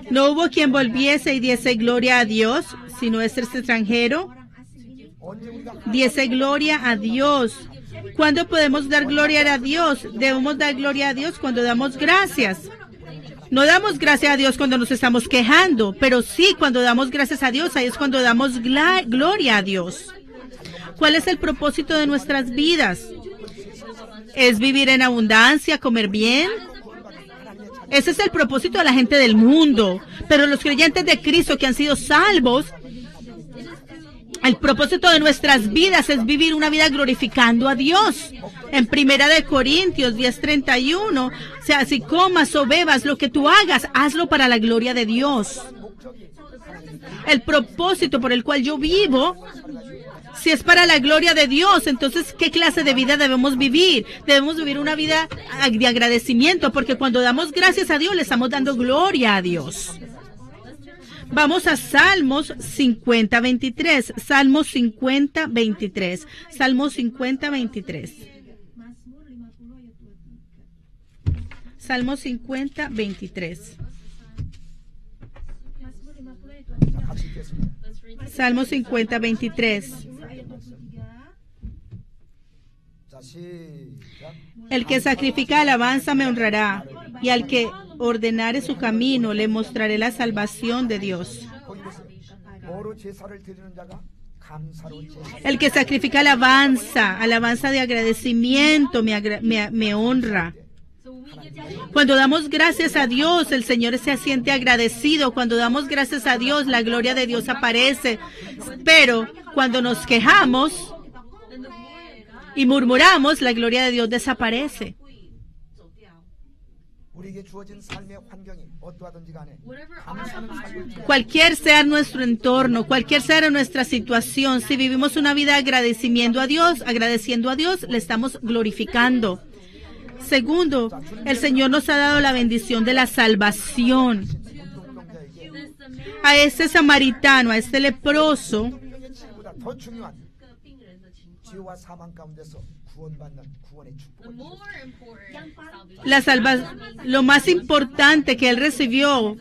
no hubo quien volviese y diese gloria a Dios sino este extranjero. Diese gloria a Dios. ¿Cuándo podemos dar gloria a Dios? Debemos dar gloria a Dios cuando damos gracias. No damos gracias a Dios cuando nos estamos quejando, pero sí cuando damos gracias a Dios, ahí es cuando damos gloria a Dios. ¿Cuál es el propósito de nuestras vidas? ¿Es vivir en abundancia, comer bien? Ese es el propósito de la gente del mundo. Pero los creyentes de Cristo que han sido salvos, el propósito de nuestras vidas es vivir una vida glorificando a Dios. En 1 Corintios 10:31, o sea, si comas o bebas, lo que tú hagas, hazlo para la gloria de Dios. El propósito por el cual yo vivo, si es para la gloria de Dios, entonces, ¿qué clase de vida debemos vivir? Debemos vivir una vida de agradecimiento, porque cuando damos gracias a Dios, le estamos dando gloria a Dios. Vamos a Salmos 50:23. Salmos 50:23. Salmos 50:23. Salmos 50:23. Salmos 50:23. El que sacrifica alabanza me honrará, y al que ordenare su camino le mostraré la salvación de Dios. El que sacrifica alabanza de agradecimiento me honra. Cuando damos gracias a Dios, el Señor se siente agradecido. Cuando damos gracias a Dios, la gloria de Dios aparece. Pero cuando nos quejamos y murmuramos, la gloria de Dios desaparece. Cualquier sea nuestro entorno, cualquier sea nuestra situación, si vivimos una vida agradeciendo a Dios, le estamos glorificando. Segundo, el Señor nos ha dado la bendición de la salvación. A este samaritano, a este leproso, lo más importante que él recibió,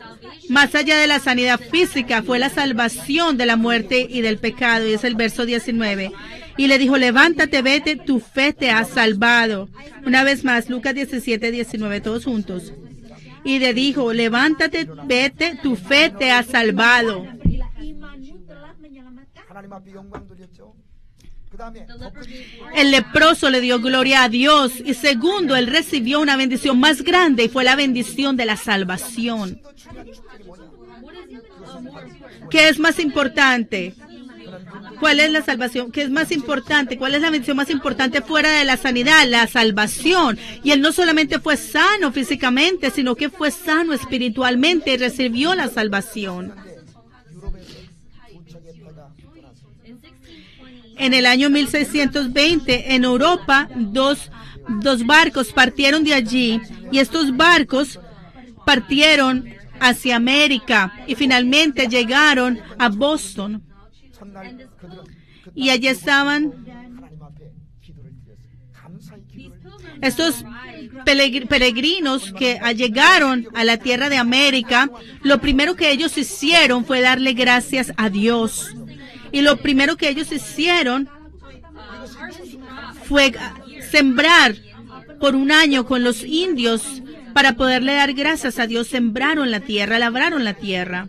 más allá de la sanidad física, fue la salvación de la muerte y del pecado. Y es el verso 19. Y le dijo, levántate, vete, tu fe te ha salvado. Una vez más, Lucas 17:19, todos juntos. Y le dijo, levántate, vete, tu fe te ha salvado. El leproso le dio gloria a Dios. Y segundo, él recibió una bendición más grande y fue la bendición de la salvación. ¿Qué es más importante? ¿Cuál es la salvación? ¿Qué es más importante? ¿Cuál es la bendición más importante fuera de la sanidad? La salvación. Y él no solamente fue sano físicamente, sino que fue sano espiritualmente y recibió la salvación. En el año 1620, en Europa, dos barcos partieron de allí y estos barcos partieron hacia América y finalmente llegaron a Boston. Y allí estaban estos peregrinos que llegaron a la tierra de América. Lo primero que ellos hicieron fue darle gracias a Dios. Y lo primero que ellos hicieron fue sembrar por un año con los indios para poderle dar gracias a Dios. Sembraron la tierra, labraron la tierra.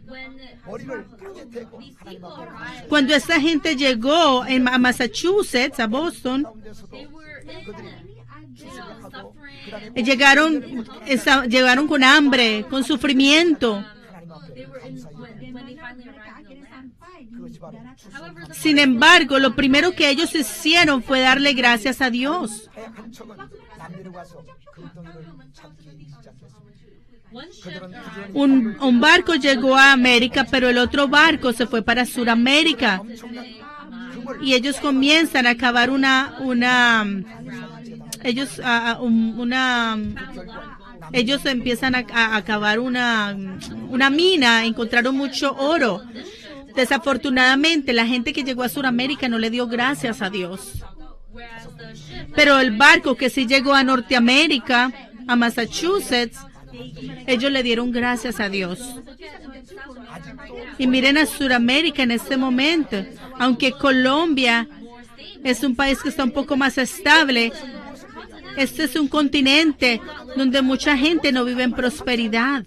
Cuando esta gente llegó a Massachusetts, a Boston, llegaron con hambre, con sufrimiento. Sin embargo, lo primero que ellos hicieron fue darle gracias a Dios. Un barco llegó a América, pero el otro barco se fue para Sudamérica. Y ellos comienzan a cavar ellos empiezan a cavar una mina, encontraron mucho oro. Desafortunadamente, la gente que llegó a Sudamérica no le dio gracias a Dios. Pero el barco que sí llegó a Norteamérica, a Massachusetts, ellos le dieron gracias a Dios. Y miren a Sudamérica en este momento. Aunque Colombia es un país que está un poco más estable, este es un continente donde mucha gente no vive en prosperidad.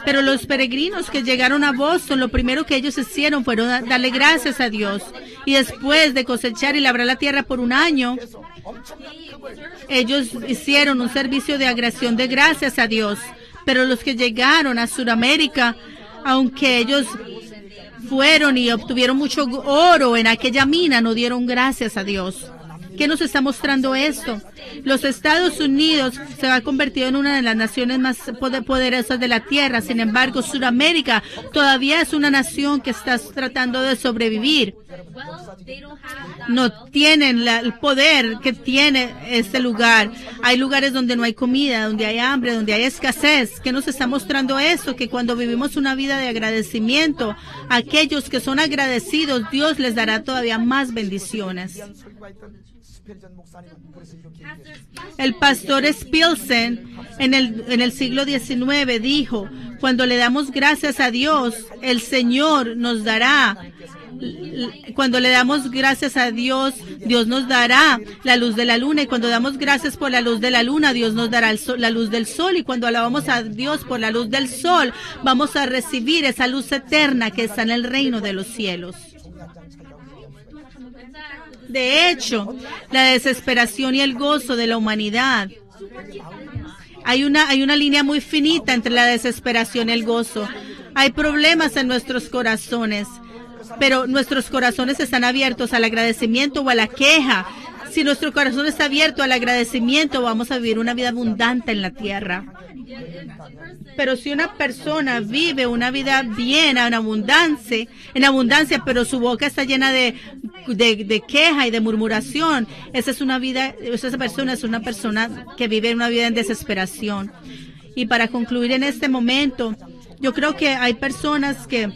Pero los peregrinos que llegaron a Boston, lo primero que ellos hicieron fue darle gracias a Dios. Y después de cosechar y labrar la tierra por un año, ellos hicieron un servicio de acción de gracias a Dios. Pero los que llegaron a Sudamérica, aunque ellos fueron y obtuvieron mucho oro en aquella mina, no dieron gracias a Dios. ¿Qué nos está mostrando esto? Los Estados Unidos se ha convertido en una de las naciones más poderosas de la tierra. Sin embargo, Sudamérica todavía es una nación que está tratando de sobrevivir. No tienen el poder que tiene este lugar. Hay lugares donde no hay comida, donde hay hambre, donde hay escasez. ¿Qué nos está mostrando eso? Que cuando vivimos una vida de agradecimiento, aquellos que son agradecidos, Dios les dará todavía más bendiciones. El pastor Spilsen en el siglo XIX dijo: cuando le damos gracias a Dios, el Señor nos dará. Cuando le damos gracias a Dios, Dios nos dará la luz de la luna. Y cuando damos gracias por la luz de la luna, Dios nos dará la luz del sol. Y cuando alabamos a Dios por la luz del sol, vamos a recibir esa luz eterna que está en el reino de los cielos. De hecho, la desesperación y el gozo de la humanidad. Hay una línea muy finita entre la desesperación y el gozo. Hay problemas en nuestros corazones, pero nuestros corazones están abiertos al agradecimiento o a la queja. Si nuestro corazón está abierto al agradecimiento, vamos a vivir una vida abundante en la tierra. Pero si una persona vive una vida bien, en abundancia, pero su boca está llena de queja y de murmuración, esa persona es una persona que vive una vida en desesperación. Y para concluir en este momento, yo creo que hay personas que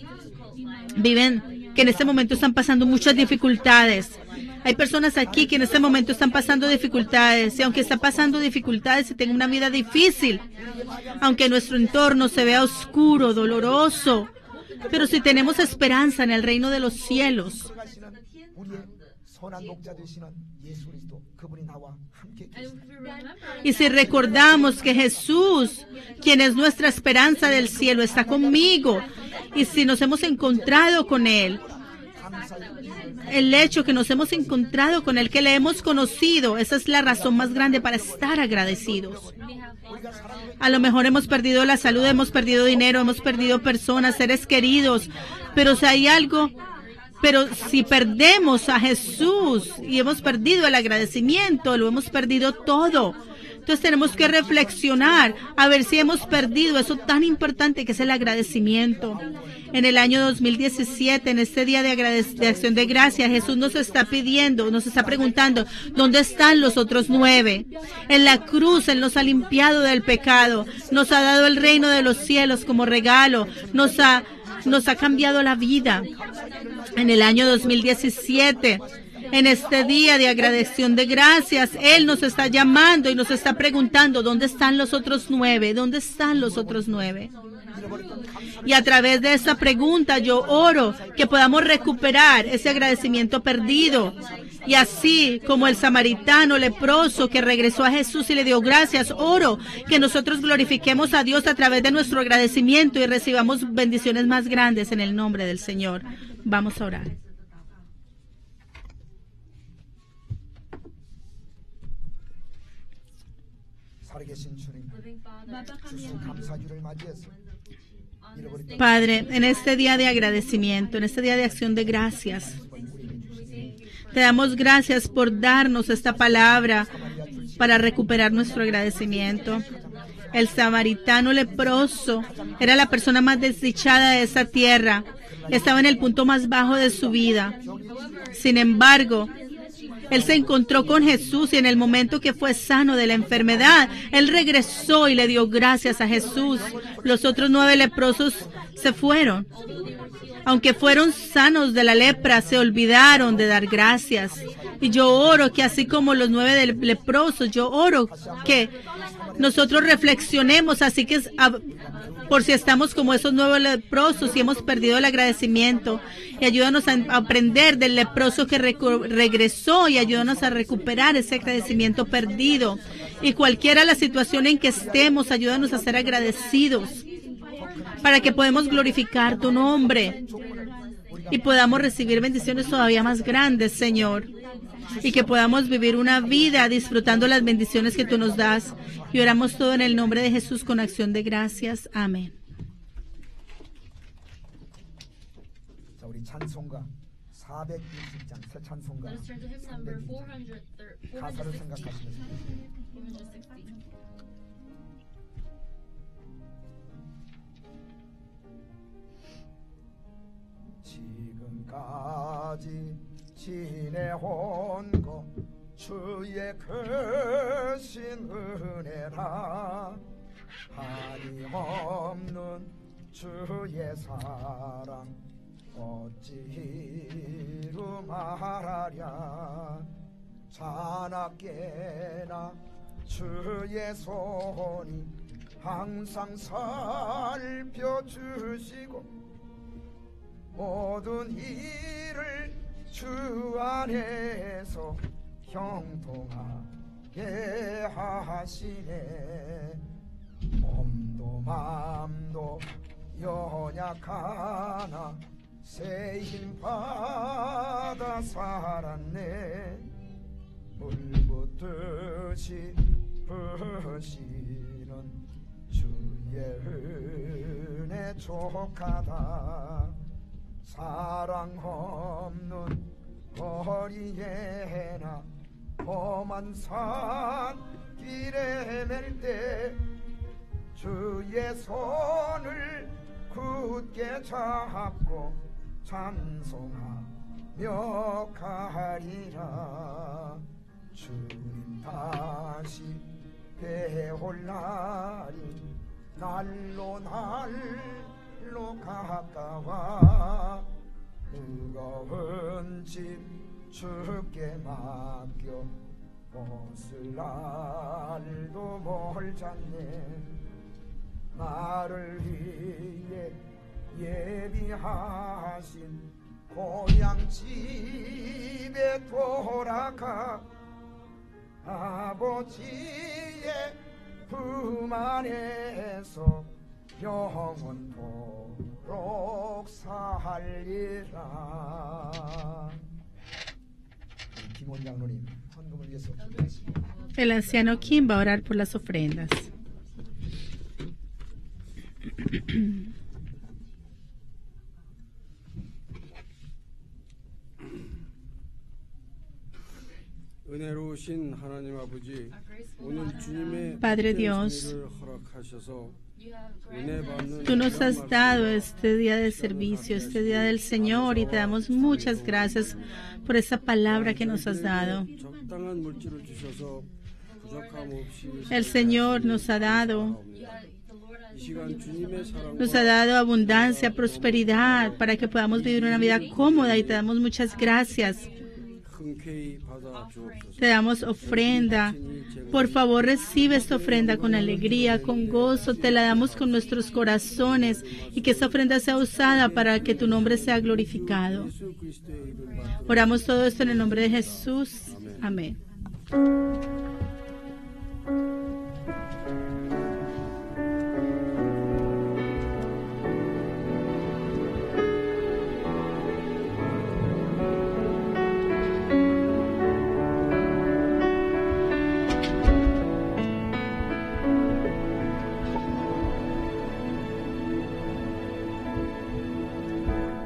en este momento están pasando muchas dificultades. Hay personas aquí que en este momento están pasando dificultades, y aunque están pasando dificultades y tienen una vida difícil, aunque nuestro entorno se vea oscuro, doloroso, pero si tenemos esperanza en el reino de los cielos, y si recordamos que Jesús, quien es nuestra esperanza del cielo, está conmigo, y si nos hemos encontrado con Él, el hecho que nos hemos encontrado con Él, que le hemos conocido. Esa es la razón más grande para estar agradecidos. A lo mejor hemos perdido la salud, hemos perdido dinero, hemos perdido personas, seres queridos, pero si hay algo, pero si perdemos a Jesús y hemos perdido el agradecimiento, lo hemos perdido todo. Entonces tenemos que reflexionar a ver si hemos perdido eso tan importante que es el agradecimiento. En el año 2017, en este día de acción de gracias, Jesús nos está pidiendo, nos está preguntando, ¿dónde están los otros 9? En la cruz Él nos ha limpiado del pecado, nos ha dado el reino de los cielos como regalo, nos ha cambiado la vida. En el año 2017, en este día de agradección de gracias, Él nos está llamando y nos está preguntando, ¿dónde están los otros 9? ¿Dónde están los otros 9? Y a través de esa pregunta yo oro que podamos recuperar ese agradecimiento perdido. Y así como el samaritano leproso que regresó a Jesús y le dio gracias, oro que nosotros glorifiquemos a Dios a través de nuestro agradecimiento y recibamos bendiciones más grandes en el nombre del Señor. Vamos a orar. Padre, en este día de agradecimiento, en este día de acción de gracias, te damos gracias por darnos esta palabra para recuperar nuestro agradecimiento. El samaritano leproso era la persona más desdichada de esa tierra. Estaba en el punto más bajo de su vida. Sin embargo, él se encontró con Jesús y en el momento que fue sano de la enfermedad, él regresó y le dio gracias a Jesús. Los otros 9 leprosos se fueron. Aunque fueron sanos de la lepra, se olvidaron de dar gracias. Y yo oro que así como los 9 leprosos, yo oro que nosotros reflexionemos, así que por si estamos como esos 9 leprosos y hemos perdido el agradecimiento. Y ayúdanos a aprender del leproso que regresó y ayúdanos a recuperar ese agradecimiento perdido. Y cualquiera la situación en que estemos, ayúdanos a ser agradecidos para que podamos glorificar tu nombre y podamos recibir bendiciones todavía más grandes, Señor. Y que podamos vivir una vida disfrutando las bendiciones que tú nos das. Y oramos todo en el nombre de Jesús con acción de gracias. Amén. 찬송가 420장 새 찬송가 가사를 생각하시면서 지금까지 지내온 것 주의 크신 은혜라 한이 없는 주의 사랑 어찌로 말하랴 자나깨나 주의 손이 항상 살펴주시고 모든 일을 주 안에서 형통하게 하시네 몸도 맘도 연약하나 새 힘 받아 살았네 물붓듯이 부으시는 주의 은혜 족하다 사랑 없는 거리에나 험한 산 길에 맬 때 주의 손을 굳게 잡고 찬송하며 가리라 주님 다시 배올 날이 날로 가까워 무거운 짐 주께 맡겨 벗을 날도 멀잖네 나를 위해 예비하신 고향 집에 돌아가 아버지의 품 안에서 영원토록 살리라 김원 장로님 헌금을 위해서 기도하십니다. El anciano Kim va a orar por las ofrendas. 은혜로우신 하나님 아버지, 오늘 주님의 Padre Dios, 은혜를 허락하셔서 은혜 받는 Tú nos has 귀한 dado 말씀을 este día de servicio, este día del Señor, y te damos muchas gracias por esa palabra que nos has dado. 적당한 물질을 주셔서 부족함 없이 El Señor nos ha dado 이 시간 주님의 사랑과 Nos ha dado abundancia, prosperidad, para que podamos vivir una vida cómoda, y te damos muchas gracias. 흔쾌히 받아 주옵소서. Te damos ofrenda. Por favor, recibe esta ofrenda con alegría, con gozo. Te la damos con nuestros corazones, y que esta ofrenda sea usada para que tu nombre sea glorificado. 예수 그리스도의 이름 받들어 Oramos todo esto en el nombre de Jesús. Amén.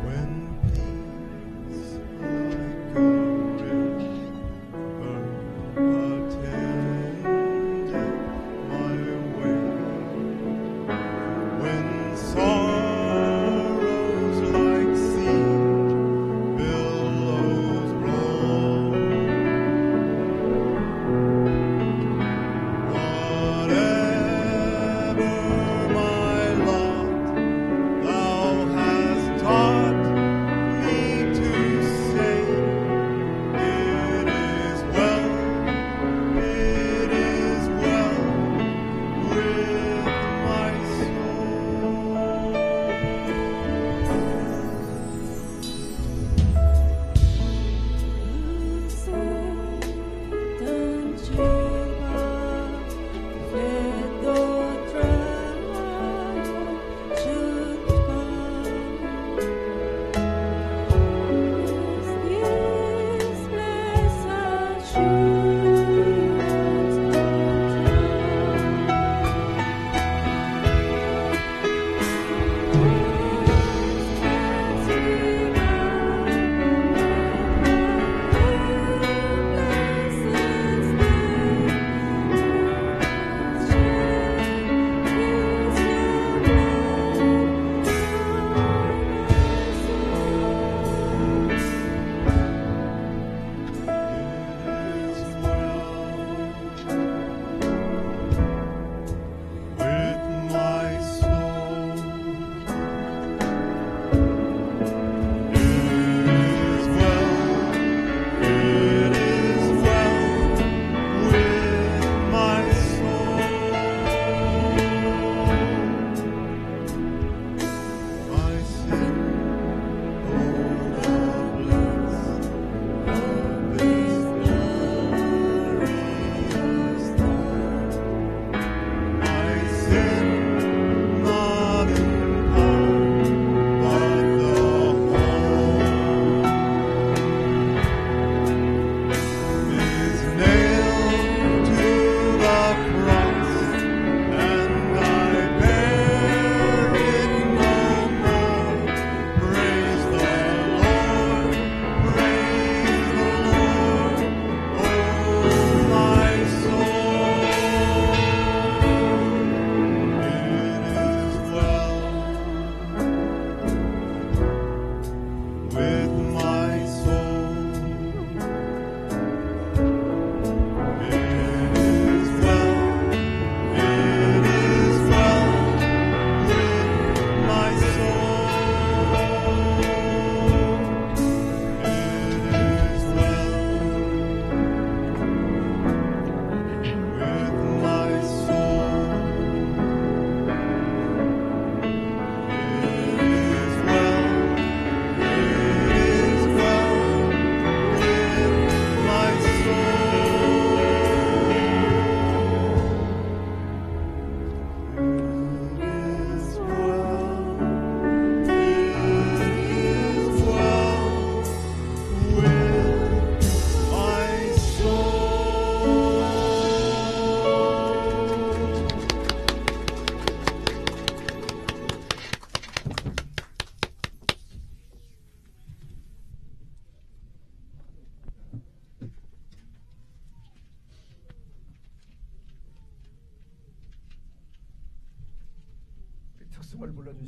When peace like a river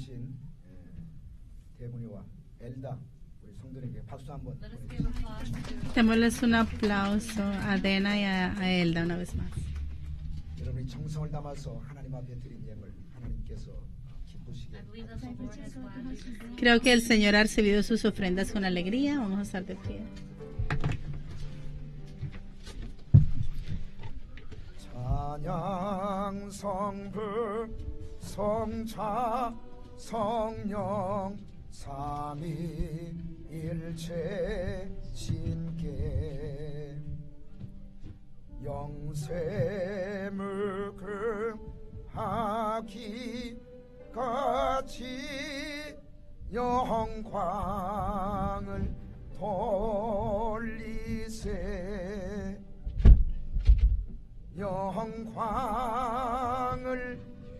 해주신 대문이와 엘다 우리 성도에게 박수 한번 Let us give applause to Démosles un aplauso a Dena y a Elda una vez más. 여러분이 정성을 담아서 하나님 앞에 드린 예물 하나님께서 기쁘시게 I believe that the Lord is glad to receive. Creo que el Señor ha recibido sus ofrendas con alegría. Vamos a estar de pie. 찬양 성부 성자 성령 삼위일체 신께 영세무금하기 같이 영광을 돌리세 영광을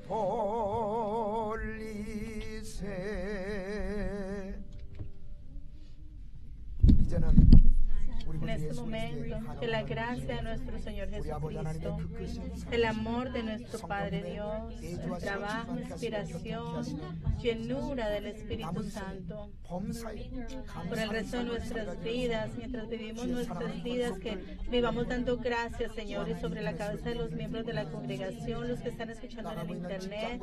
돌리세 이제는 En este momento, que la gracia de nuestro Señor Jesucristo, el amor de nuestro Padre Dios, el trabajo, inspiración, llenura del Espíritu Santo, por el resto de nuestras vidas, mientras vivimos nuestras vidas, que vivamos dando gracias, Señor, y sobre la cabeza de los miembros de la congregación, los que están escuchando en el internet,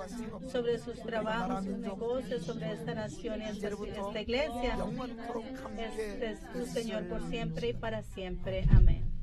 sobre sus trabajos, sus negocios, sobre esta nación y esta iglesia. Este es tu Señor por siempre y para siempre. Amén.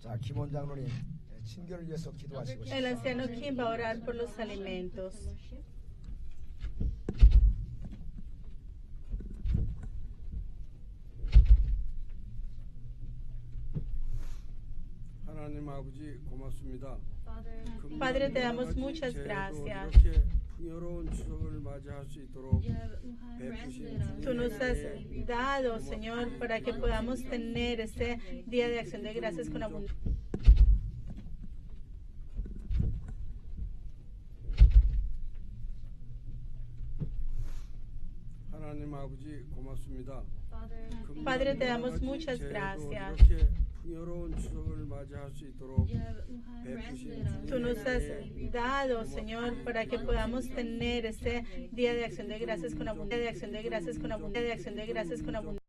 자, 김 원장로님 친교를 위해서 기도하시고 El anciano Kim va a orar por los alimentos. 하나님 아버지 고맙습니다. Padre, te damos muchas gracias. 이렇게 풍요로운 추석을 맞이할 수 있도록 베푸신 Tú nos has dado, Señor, para que podamos tener este día de acción de gracias con abundancia. 하나님 아버지 고맙습니다. Padre, te damos muchas gracias. 이렇게 풍요로운 추석을 맞이할 수 있도록 베푸신 Tú nos has dado, Señor, para que podamos tener este día de acción de gracias con abundancia.